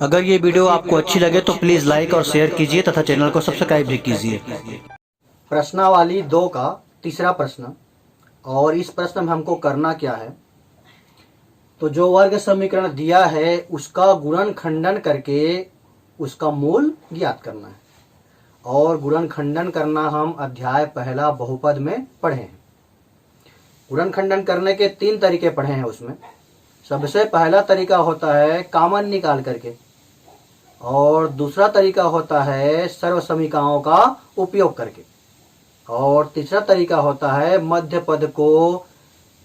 अगर ये वीडियो आपको अच्छी लगे तो प्लीज़ लाइक और शेयर कीजिए तथा चैनल को सब्सक्राइब भी कीजिए। प्रश्नावली 2 का तीसरा प्रश्न। और इस प्रश्न में हमको करना क्या है, तो जो वर्ग समीकरण दिया है उसका गुणनखंडन करके उसका मूल ज्ञात करना है। और गुणनखंडन करना हम अध्याय पहला बहुपद में पढ़े हैं। गुणनखंडन करने के 3 तरीके पढ़े हैं। उसमें सबसे पहला तरीका होता है कॉमन निकाल करके, और दूसरा तरीका होता है सर्वसमीकाओं का उपयोग करके, और तीसरा तरीका होता है मध्य पद को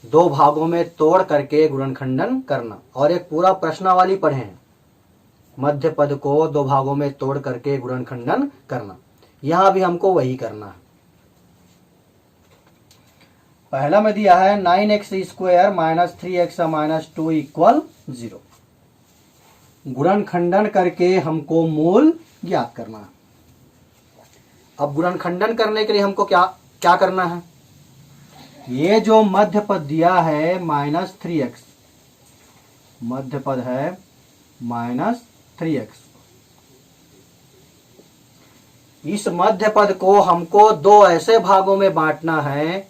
2 भागों में तोड़ करके गुणनखंडन करना। और एक पूरा प्रश्नावली पढ़े हैं, मध्य पद को 2 भागों में तोड़ करके गुणनखंडन करना। यहां भी हमको वही करना है। पहला में दिया है 9x² minus 3x minus 2 equal 0। गुणनखंडन करके हमको मूल ज्ञात करना है। अब गुणनखंडन करने के लिए हमको क्या करना है, ये जो मध्य पद दिया है -3x, मध्य पद है -3x, इस मध्य पद को हमको 2 ऐसे भागों में बांटना है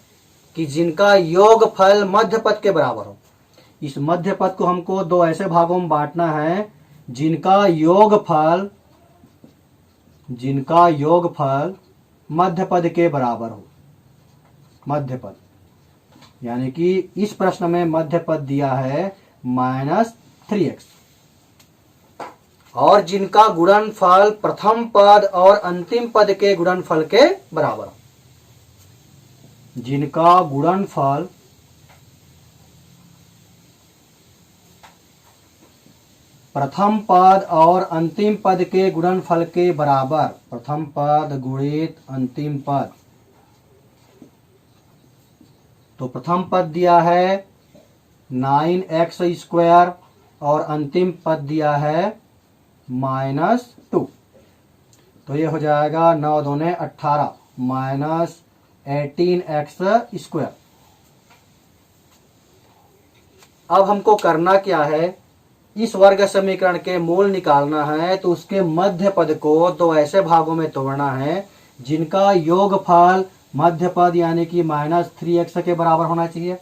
कि जिनका योगफल मध्य पद के बराबर हो। इस मध्य पद को हमको 2 ऐसे भागों में बांटना है जिनका योगफल मध्य पद के बराबर हो। मध्य पद यानी कि इस प्रश्न में मध्य पद दिया है -3x, और जिनका गुणनफल प्रथम पद और अंतिम पद के गुणनफल के बराबर हो। जिनका गुणनफल प्रथम पद और अंतिम पद के गुणनफल के बराबर, प्रथम पद गुणित अंतिम पद। तो प्रथम पद दिया है 9x² और अंतिम पद दिया है -2। तो ये हो जाएगा 9 दूने 18 माइनस 18x²। अब हमको करना क्या है, इस वर्ग समीकरण के मूल निकालना है। तो उसके मध्य पद को 2 ऐसे भागों में तोड़ना है जिनका योगफल मध्य पद यानी कि -3x के बराबर होना चाहिए,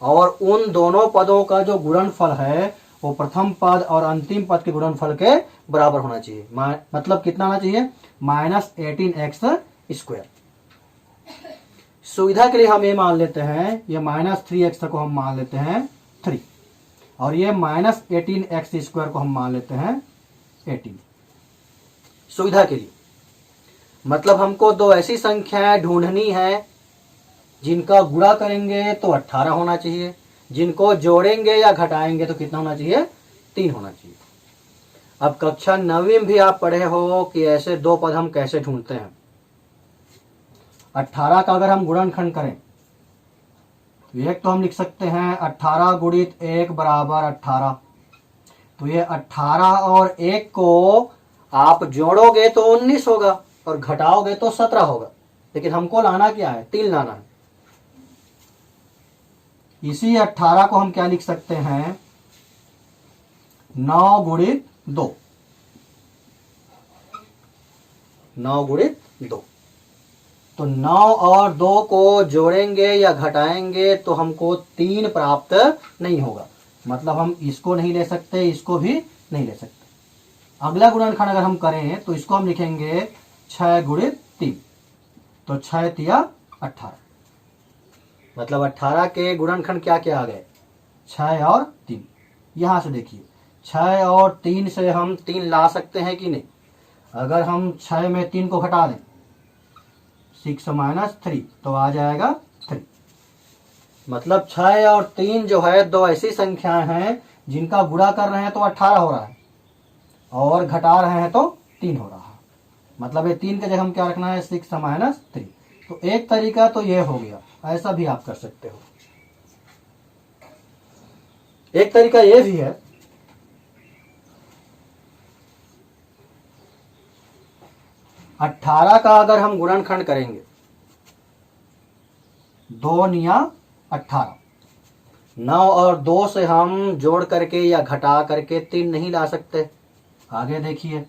और उन दोनों पदों का जो गुणनफल है वो प्रथम पद और अंतिम पद के गुणनफल के बराबर होना चाहिए। मतलब कितना होना चाहिए, -18x²। सुविधा के लिए हम ये मान लेते हैं, ये -3x को हम मान लेते हैं 3, और ये -18x² को हम मान लेते हैं 18, सुविधा के लिए। मतलब हमको 2 ऐसी संख्याएं ढूंढनी है जिनका गुणा करेंगे तो 18 होना चाहिए, जिनको जोड़ेंगे या घटाएंगे तो कितना होना चाहिए, 3 होना चाहिए। अब कक्षा 9वीं में भी आप पढ़े हो कि ऐसे 2 पद हम कैसे ढूंढते हैं। 18 का अगर हम गुणनखंड करें तो एक तो हम लिख सकते हैं 18 गुणित 1 बराबर 18। तो ये 18 और 1 को आप जोड़ोगे तो 19 होगा और घटाओगे तो 17 होगा। लेकिन हमको लाना क्या है, 3 लाना है। इसी 18 को हम क्या लिख सकते हैं, 9 गुणित 2, 9 गुणित 2। तो 9 और 2 को जोड़ेंगे या घटाएंगे तो हमको 3 प्राप्त नहीं होगा। मतलब हम इसको नहीं ले सकते, इसको भी नहीं ले सकते। अगला गुणनखंड अगर हम करें तो इसको हम लिखेंगे 6 गुणित 3। तो 6 तिया 18, मतलब 18 के गुणनखंड क्या क्या आ गए, 6 और 3। यहां से देखिए 6 और 3 से हम 3 ला सकते हैं कि नहीं। अगर हम 6 में 3 को घटा दें 6 माइनस 3 तो आ जाएगा 3। मतलब 6 और 3 जो है 2 ऐसी संख्याएं हैं जिनका गुणा कर रहे हैं तो 18 हो रहा है और घटा रहे हैं तो 3 हो रहा है। मतलब ये 3 के जगह हम क्या रखना है, 6 माइनस 3। तो एक तरीका तो ये हो गया, ऐसा भी आप कर सकते हो। एक तरीका ये भी है, 18 का अगर हम गुणनखंड करेंगे 2 निया 18, 9 और 2 से हम जोड़ करके या घटा करके 3 नहीं ला सकते, आगे देखिए,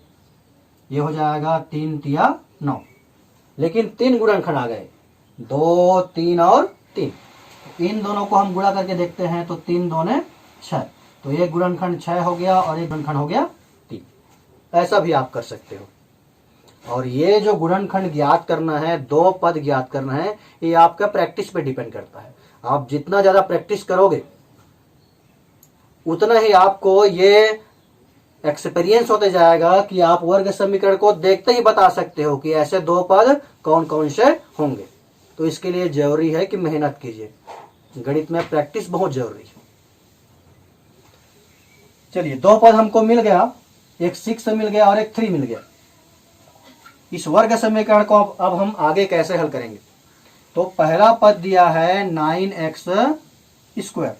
ये हो जाएगा 3 तिया 9, लेकिन 3 गुणनखंड आ गए, 2, 3 और 3। इन दोनों को हम गुणा करके देखते हैं तो 3 दूने 6, तो एक गुणनखंड 6 हो गया और एक गुणनखंड हो गया 3। ऐसा भी आप कर सकते हो। और ये जो गुणनखंड ज्ञात करना है, 2 पद ज्ञात करना है, ये आपका प्रैक्टिस पे डिपेंड करता है। आप जितना ज्यादा प्रैक्टिस करोगे उतना ही आपको ये एक्सपीरियंस होते जाएगा कि आप वर्ग समीकरण को देखते ही बता सकते हो कि ऐसे 2 पद कौन कौन से होंगे। तो इसके लिए जरूरी है कि मेहनत कीजिए, गणित में प्रैक्टिस बहुत जरूरी है। चलिए, 2 पद हमको मिल गया, एक 6 मिल गया और एक 3 मिल गया। इस वर्ग समीकरण को अब हम आगे कैसे हल करेंगे? तो पहला पद दिया है 9x²,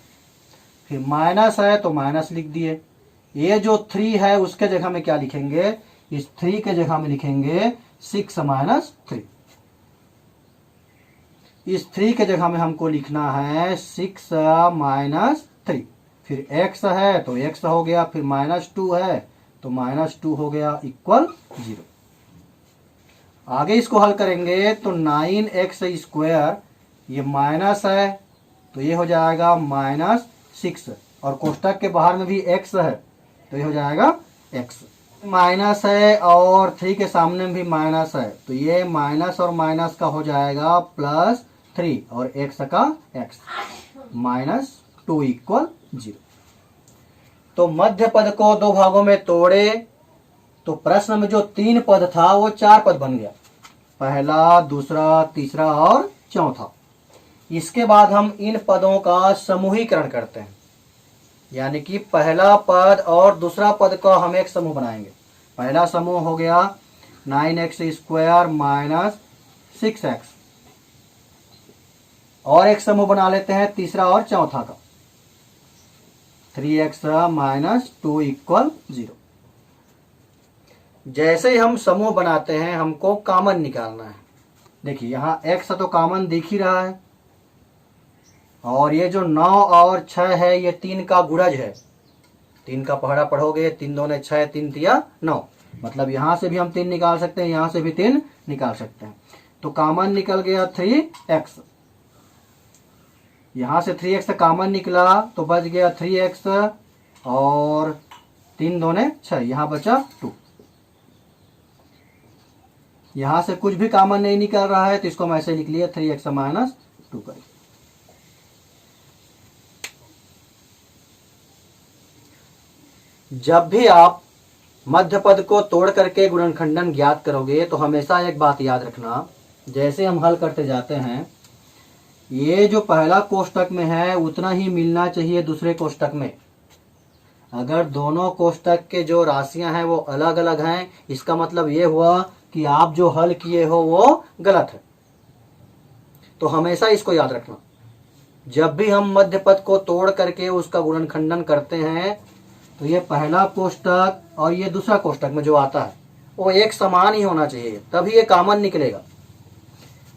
फिर माइनस है तो माइनस लिख दिए। ये जो 3 है उसके जगह में क्या लिखेंगे? इस 3 के जगह में लिखेंगे 6 - 3। इस 3 के जगह में हमको लिखना है 6 - 3। फिर x है तो x हो गया, फिर -2 है तो -2 हो गया, इक्वल 0। आगे इसको हल करेंगे तो 9x², ये माइनस है तो ये हो जाएगा -6, और कोष्टक के बाहर में भी x है तो ये हो जाएगा x। माइनस है और 3 के सामने में भी माइनस है तो ये माइनस और माइनस का हो जाएगा +3, और x का x, -2 इक्वल 0। तो मध्य पद को 2 भागों में तोड़े तो प्रश्न में जो 3 पद था वो 4 पद बन गया, पहला, दूसरा, तीसरा और चौथा। इसके बाद हम इन पदों का समूहीकरण करते हैं, यानी कि पहला पद और दूसरा पद का हम एक समूह बनाएंगे। पहला समूह हो गया 9x² - 6x, और एक समूह बना लेते हैं तीसरा और चौथा का, 3x - 2 इक्वल 0। जैसे ही हम समूह बनाते हैं हमको कॉमन निकालना है। देखिए यहाँ x तो कॉमन दिख ही रहा है, और ये जो 9 और 6 है ये 3 का गुणज है। 3 का पहाड़ा पढ़ोगे, 3 दूने 6, 3 तिया 9, मतलब यहां से भी हम 3 निकाल सकते हैं, यहां से भी 3 निकाल सकते हैं। तो कॉमन निकल गया 3x, यहां से 3x कॉमन निकला तो बच गया 3x, और 3 दूने 6, यहां बचा 2। यहां से कुछ भी कॉमन नहीं निकल रहा है तो इसको हम ऐसे लिख लिया 3x - 2 करें। जब भी आप मध्य पद को तोड़ करके गुणनखंडन ज्ञात करोगे तो हमेशा एक बात याद रखना, जैसे हम हल करते जाते हैं, ये जो पहला कोष्टक में है उतना ही मिलना चाहिए दूसरे कोष्टक में। अगर दोनों कोष्टक के जो राशियां हैं वो अलग अलग हैं, इसका मतलब ये हुआ कि आप जो हल किए हो वो गलत है। तो हमेशा इसको याद रखना, जब भी हम मध्य पद को तोड़ करके उसका गुणनखंडन करते हैं तो ये पहला कोष्टक और ये दूसरा कोष्टक में जो आता है वो एक समान ही होना चाहिए, तभी ये कॉमन निकलेगा।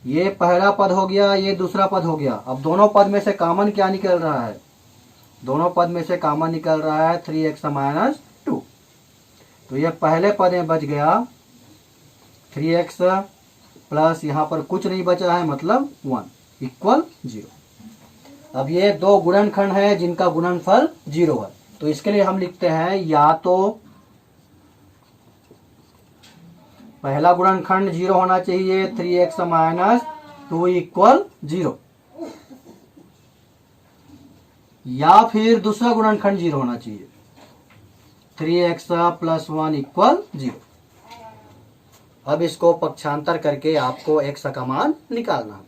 ये पहला पद हो गया, ये दूसरा पद हो गया। अब दोनों पद में से कॉमन क्या निकल रहा है? दोनों पद में से कॉमन निकल रहा है 3x - 2। तो ये पहले पद में बच गया 3x प्लस यहाँ पर कुछ नहीं बचा है, मतलब 1 इक्वल 0। अब ये 2 गुणनखंड है जिनका गुणनफल 0 है, तो इसके लिए हम लिखते हैं या तो पहला गुणनखंड 0 होना चाहिए 3x - 2 इक्वल 0, या फिर दूसरा गुणनखंड 0 होना चाहिए 3x + 1 इक्वल 0। अब इसको पक्षांतर करके आपको x का मान निकालना है।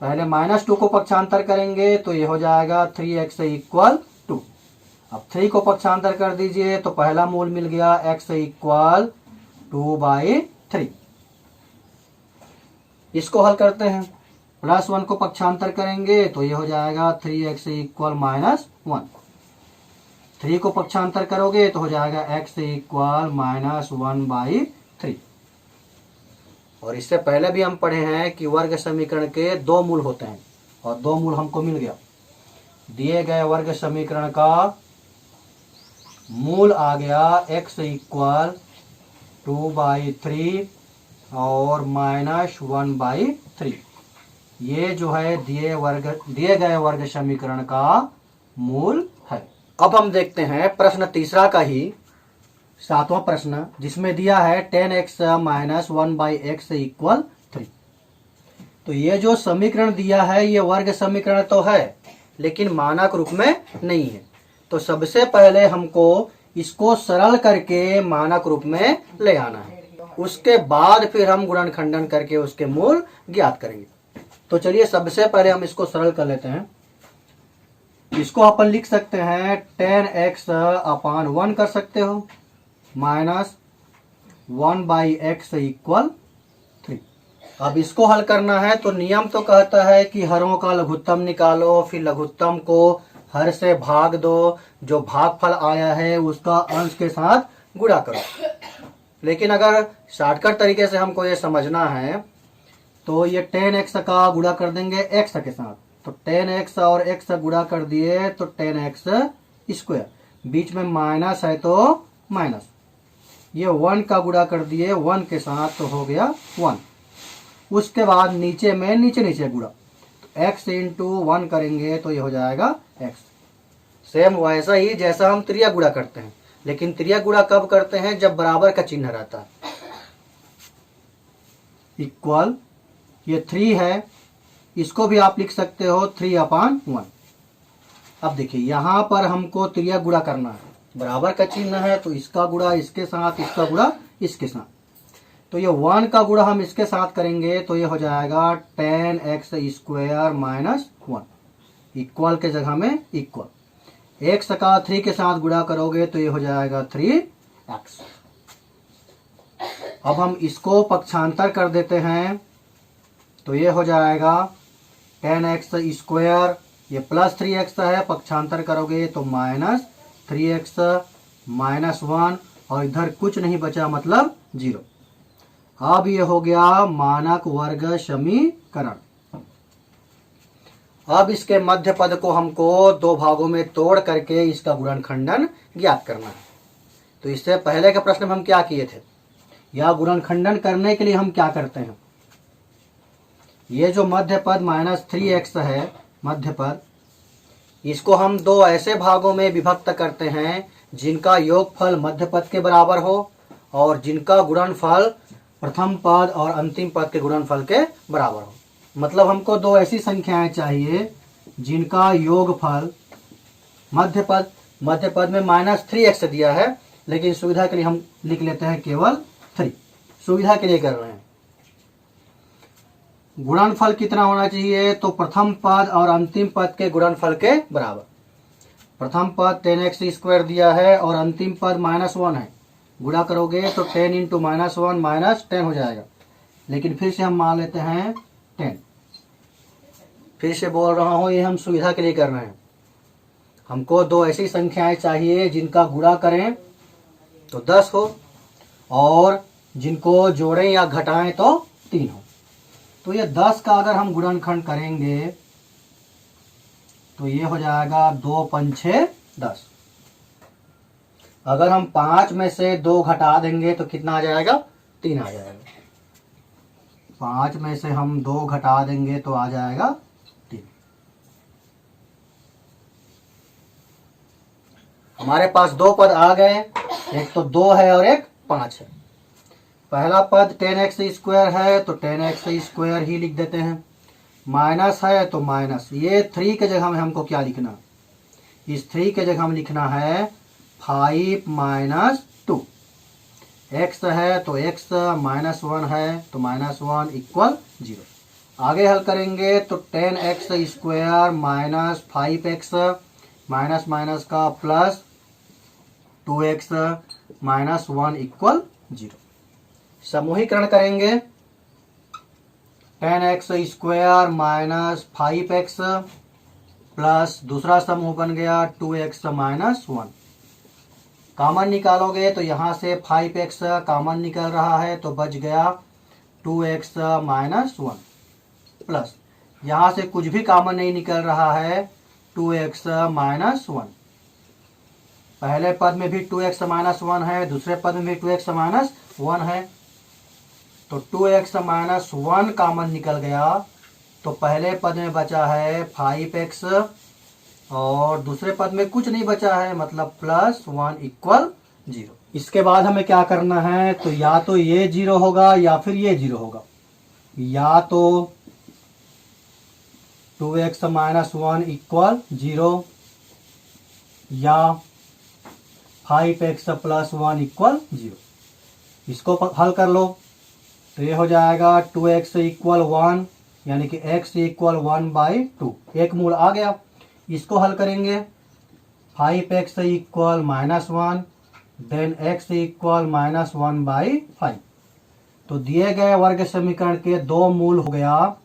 पहले -2 को पक्षांतर करेंगे तो ये हो जाएगा 3x इक्वल 2। अब 3 को पक्षांतर कर दीजिए तो पहला मूल मिल गया x इक्वल 2/3। इसको हल करते हैं, +1 को पक्षांतर करेंगे तो ये हो जाएगा 3x इक्वल -1। 3 को पक्षांतर करोगे तो हो जाएगा x इक्वल -1/3। और इससे पहले भी हम पढ़े हैं कि वर्ग समीकरण के 2 मूल होते हैं, और 2 मूल हमको मिल गया। दिए गए वर्ग समीकरण का मूल आ गया x इक्वल 2/3 और -1/3। ये जो है दिए गए वर्ग समीकरण का मूल है। अब हम देखते हैं प्रश्न तीसरा का ही 7वां प्रश्न, जिसमें दिया है 10x - 1/x इक्वल 3। तो ये जो समीकरण दिया है ये वर्ग समीकरण तो है, लेकिन मानक रूप में नहीं है। तो सबसे पहले हमको इसको सरल करके मानक रूप में ले आना है, उसके बाद फिर हम गुणनखंडन करके उसके मूल ज्ञात करेंगे। तो चलिए सबसे पहले हम इसको सरल कर लेते हैं। इसको अपन लिख सकते हैं 10x/1 कर सकते हो, -1/x इक्वल 3। अब इसको हल करना है तो नियम तो कहता है कि हरों का लघुत्तम निकालो, फिर लघुत्तम को हर से भाग दो, जो भागफल आया है उसका अंश के साथ गुणा करो। लेकिन अगर शॉर्टकट तरीके से हमको ये समझना है तो ये 10x का गुणा कर देंगे x के साथ, तो 10x और x गुणा कर दिए तो 10x स्क्वायर, बीच में माइनस है तो माइनस, ये 1 का गुणा कर दिए 1 के साथ तो हो गया 1। उसके बाद नीचे में नीचे गुणा, तो x इंटू 1 करेंगे तो ये हो जाएगा x। सेम वैसा ही जैसा हम त्रिया गुणा करते हैं, लेकिन त्रिया गुणा कब करते हैं, जब बराबर का चिन्ह रहता है। इक्वल ये 3 है, इसको भी आप लिख सकते हो 3/1। अब देखिए यहाँ पर हमको त्रिया गुणा करना है, बराबर का चिन्ह है तो इसका गुणा इसके साथ, इसका गुणा इसके साथ। तो ये 1 का गुणा हम इसके साथ करेंगे तो ये हो जाएगा 10x स्क्वायर -1, इक्वल के जगह में इक्वल। x का 3 के साथ गुणा करोगे तो ये हो जाएगा 3x। अब हम इसको पक्षांतर कर देते हैं तो ये हो जाएगा 10x स्क्वायर, ये प्लस 3x है, पक्षांतर करोगे तो -3x -1, और इधर कुछ नहीं बचा मतलब 0। अब ये हो गया मानक वर्ग समीकरण। अब इसके मध्य पद को हमको 2 भागों में तोड़ करके इसका गुणनखंडन ज्ञात करना है। तो इससे पहले के प्रश्न में हम क्या किए थे, या गुणनखंडन करने के लिए हम क्या करते हैं, ये जो मध्य पद -3x है मध्य पद, इसको हम 2 ऐसे भागों में विभक्त करते हैं जिनका योगफल मध्य पद के बराबर हो और जिनका गुणनफल प्रथम पद और अंतिम पद के गुणनफल के बराबर हो। मतलब हमको 2 ऐसी संख्याएं चाहिए जिनका योगफल मध्य पद में -3x दिया है, लेकिन सुविधा के लिए हम लिख लेते हैं केवल 3, सुविधा के लिए कर रहे हैं। गुणनफल कितना होना चाहिए, तो प्रथम पद और अंतिम पद के गुणनफल के बराबर। प्रथम पद 10x स्क्वायर दिया है और अंतिम पद -1 है, गुणा करोगे तो 10 इंटू -1 -10 हो जाएगा। लेकिन फिर से हम मान लेते हैं 10, फिर से बोल रहा हूँ ये हम सुविधा के लिए कर रहे हैं। हमको 2 ऐसी संख्याएं चाहिए जिनका गुणा करें तो 10 हो और जिनको जोड़ें या घटाएं तो 3 हो। तो ये 10 का अगर हम गुणनखंड करेंगे तो ये हो जाएगा 2 पंछे 10। अगर हम 5 में से 2 घटा देंगे तो कितना आ जाएगा, 3 आ जाएगा। 5 में से हम 2 घटा देंगे तो आ जाएगा 3। हमारे पास 2 पद आ गए, एक तो 2 है और एक 5 है। पहला पद 10x स्क्वायर है तो 10x स्क्वायर ही लिख देते हैं, माइनस है तो माइनस, ये 3 के जगह में हमको क्या लिखना, इस 3 के जगह में लिखना है 5 - 2। x है तो x -1 है तो -1 इक्वल 0। आगे हल करेंगे तो 10x square -5x minus minus का प्लस 2x -1 इक्वल 0। समूहीकरण करेंगे 10x स्क्वायर -5x प्लस दूसरा समूह बन गया 2x -1। कॉमन निकालोगे तो यहाँ से 5x कॉमन निकल रहा है तो बच गया 2x -1 प्लस यहाँ से कुछ भी कॉमन नहीं निकल रहा है 2x -1। पहले पद में भी 2x माइनस 1 है, दूसरे पद में भी 2x माइनस 1 है, तो 2x माइनस 1 कॉमन निकल गया, तो पहले पद में बचा है 5x और दूसरे पद में कुछ नहीं बचा है, मतलब +1 = 0। इसके बाद हमें क्या करना है, तो या तो ये 0 होगा या फिर ये 0 होगा, या तो 2x माइनस 1 = 0 या 5x + 1 = 0। इसको हल कर लो तो ये हो जाएगा 2x = 1 यानी कि x = 1/2, एक मूल आ गया। इसको हल करेंगे 5x = -1 देन x = -1/5, तो दिए गए वर्ग समीकरण के दो मूल हो गया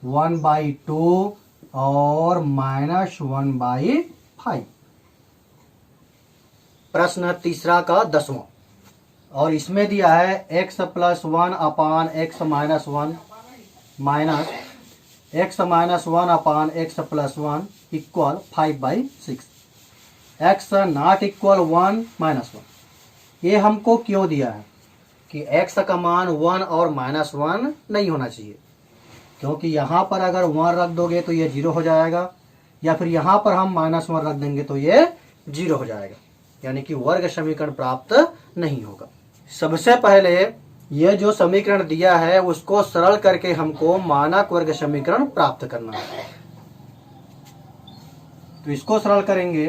1/2 और -1/5। प्रश्न तीसरा का 10वां, और इसमें दिया है x + 1 upon x minus 1 minus x minus 1 upon x + 1 = 5/6, x not equal 1 -1। ये हमको क्यों दिया है कि x का मान 1 और -1 नहीं होना चाहिए, क्योंकि यहाँ पर अगर 1 रख दोगे तो ये 0 हो जाएगा, या फिर यहाँ पर हम -1 रख देंगे तो ये 0 हो जाएगा, यानी कि वर्ग समीकरण प्राप्त नहीं होगा। सबसे पहले ये जो समीकरण दिया है उसको सरल करके हमको मानक वर्ग समीकरण प्राप्त करना है। तो इसको सरल करेंगे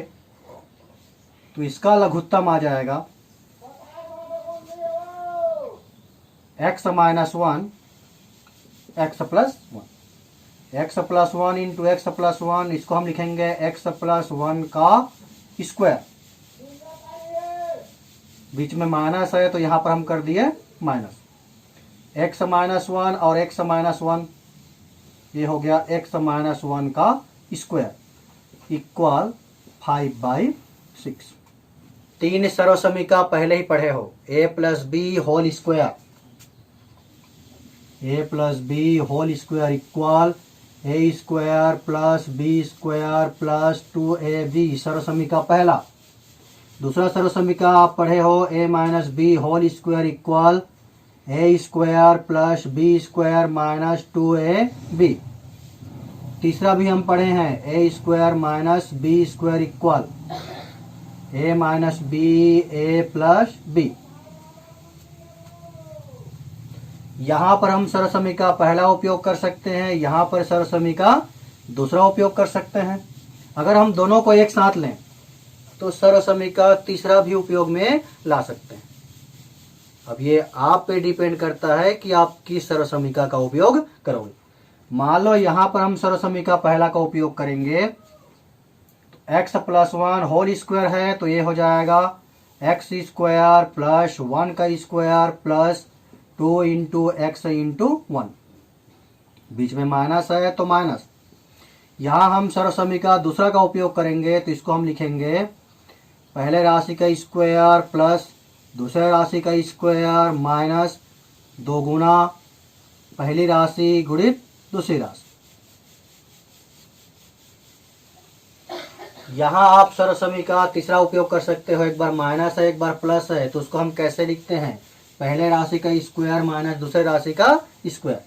तो इसका लघुत्तम आ जाएगा x minus 1 x plus 1, x plus 1 into x plus 1, इसको हम लिखेंगे x प्लस 1 का स्क्वायर, बीच में माइनस है तो यहां पर हम कर दिए माइनस, x माइनस 1 और x माइनस 1, ये हो गया x माइनस 1 का स्क्वायर इक्वल 5/6। तीन सर्व समीकरण पहले ही पढ़े हो, a + b whole square, a + b whole square equal a² + b² + 2ab, सर्व समीकरण पहला। दूसरा सर्व समीकरण आप पढ़े हो a - b whole square equal a² + b² - 2ab। तीसरा भी हम पढ़े हैं a² - b² equal a - b a + b। यहां पर हम सर्व समीकरण पहला उपयोग कर सकते हैं, यहां पर सर्व समीकरण दूसरा उपयोग कर सकते हैं। अगर हम दोनों को एक साथ लें तो सर्व समीकरण तीसरा भी उपयोग में ला सकते हैं। अब ये आप पे डिपेंड करता है कि आप किस सर्व समीकरण का उपयोग करोगे। मान लो यहां पर हम सर्व समीकरण पहला का उपयोग करेंगे, तो x + 1 होल स्क्वायर है तो ये हो जाएगा x² + 1 का स्क्वायर प्लस 2 × x × 1, बीच में माइनस है तो माइनस। यहां हम सर्व समीकरण दूसरा का उपयोग करेंगे तो इसको हम लिखेंगे पहले राशि का स्क्वायर प्लस दूसरे राशि का स्क्वायर माइनस 2 गुना पहली राशि गुणित दूसरी राशि। यहां आप सर्व समीकरण तीसरा उपयोग कर सकते हो, एक बार माइनस है एक बार प्लस है, तो उसको हम कैसे लिखते हैं, पहले राशि का स्क्वायर माइनस दूसरे राशि का स्क्वायर।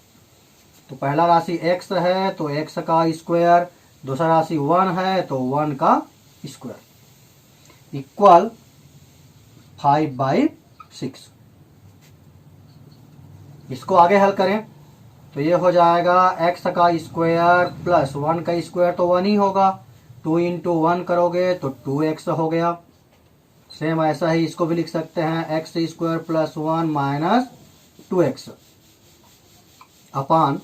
तो पहला राशि x है तो x का स्क्वायर, दूसरा राशि 1 है तो 1 का स्क्वायर इक्वल 5/6। इसको आगे हल करें तो ये हो जाएगा x का स्क्वायर प्लस 1 का स्क्वायर तो 1 ही होगा, 2 × 1 करोगे तो 2x हो गया। सेम ऐसा ही इसको भी लिख सकते हैं x² + 1 माइनस 2x अपान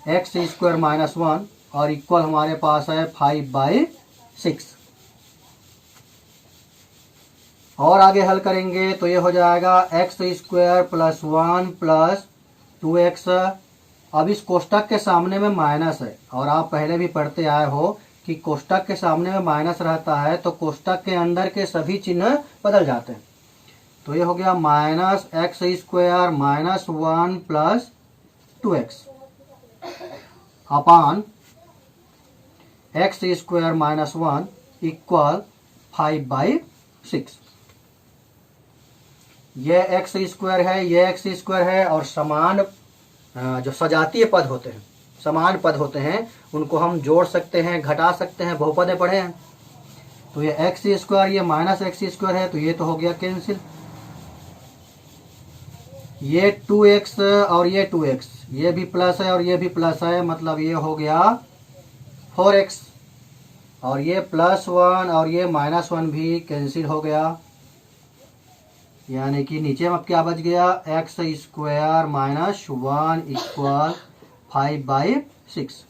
x² - 1 और इक्वल हमारे पास है 5/6। और आगे हल करेंगे तो ये हो जाएगा x² + 1 + 2x। अब इस कोष्टक के सामने में माइनस है, और आप पहले भी पढ़ते आए हो कि कोष्टक के सामने में माइनस रहता है तो कोष्टक के अंदर के सभी चिन्ह बदल जाते हैं। तो ये हो गया -x² - 1 + 2x अपान x² - 1 इक्वल 5/6। 6। ये एक्स स्क्वायर है, ये एक्स स्क्वायर है, और समान जो सजातीय पद होते हैं, समान पद होते हैं, उनको हम जोड़ सकते हैं, घटा सकते हैं, बहुपद पढ़े हैं। तो ये एक्स स्क्वायर, ये माइनस एक्स स्क्वायर है, तो ये तो हो गया कैंसिल। ये 2x और ये 2x, ये भी प्लस है और ये भी प्लस है, मतलब ये हो गया 4x, और ये +1 और ये -1 भी कैंसिल हो गया, यानी कि नीचे में अब क्या बच गया, एक्स स्क्वायर माइनस 1 इक्वल 5/6।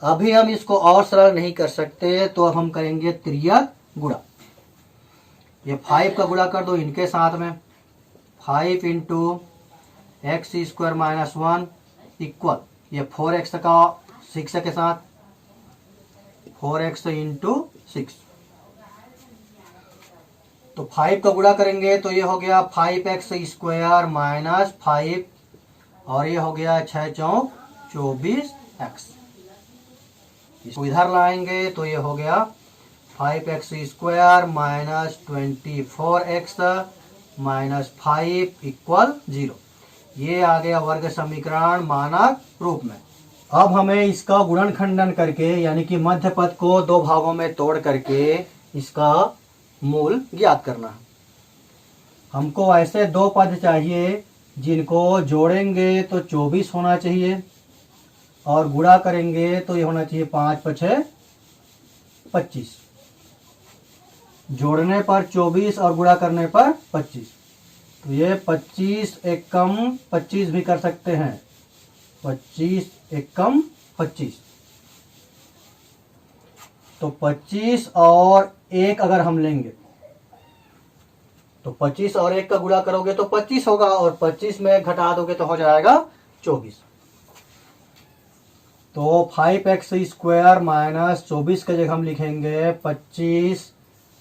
अभी हम इसको और सरल नहीं कर सकते, तो अब हम करेंगे त्रियक गुणा। ये 5 का गुणा कर दो इनके साथ में, 5 into x square minus 1 equal ये 4x का 6 के साथ 4x इंटू 6। तो 5 का गुणा करेंगे तो ये हो गया 5x स्क्वायर माइनस 5, और ये हो गया 6 चौक 24x। इसको इधर लाएंगे तो ये हो गया 5x square minus 24x minus 5 equal 0। ये आ गया वर्ग समीकरण मानक रूप में। अब हमें इसका गुणनखंडन करके, यानी कि मध्य पद को दो भागों में तोड़ करके इसका मूल ज्ञात करना है। हमको ऐसे दो पद चाहिए जिनको जोड़ेंगे तो 24 होना चाहिए, और गुणा करेंगे तो ये होना चाहिए 5 × 5 = 25। जोड़ने पर 24 और गुणा करने पर 25, तो ये 25 एकम 25 भी कर सकते हैं, 25 एकम 25। तो 25 और 1 अगर हम लेंगे तो 25 और 1 का गुणा करोगे तो 25 होगा, और 25 में घटा दोगे तो हो जाएगा 24। तो 5x स्क्वायर माइनस 24 के जगह हम लिखेंगे 25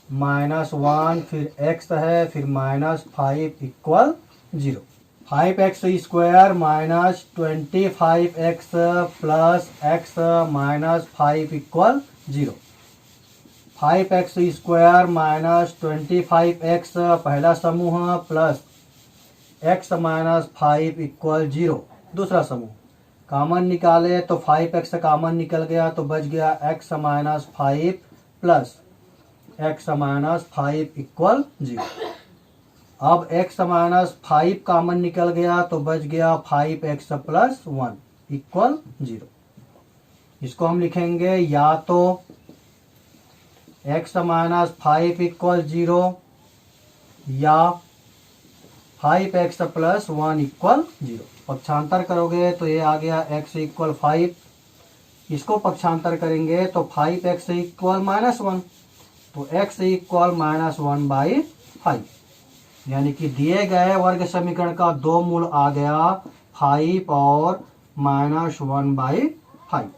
माइनस 1, फिर x है, फिर -5 equal 0। 5x square minus 25x plus x minus 5 equal 0। 5x square minus 25x पहला समूह प्लस x माइनस 5 इक्वल 0 दूसरा समूह। कॉमन निकाले तो 5x कॉमन निकल गया, तो बच गया x minus 5 plus x minus 5 equal 0। अब x माइनस 5 कॉमन निकल गया तो बच गया 5x प्लस 1 इक्वल 0। इसको हम लिखेंगे या तो x माइनस 5 इक्वल 0 या 5x प्लस 1 इक्वल 0। पक्षांतर करोगे तो ये आ गया x इक्वल 5, इसको पक्षांतर करेंगे तो 5x इक्वल -1, तो x इक्वल -1/5, यानी कि दिए गए वर्ग समीकरण का दो मूल आ गया 5 और -1/5।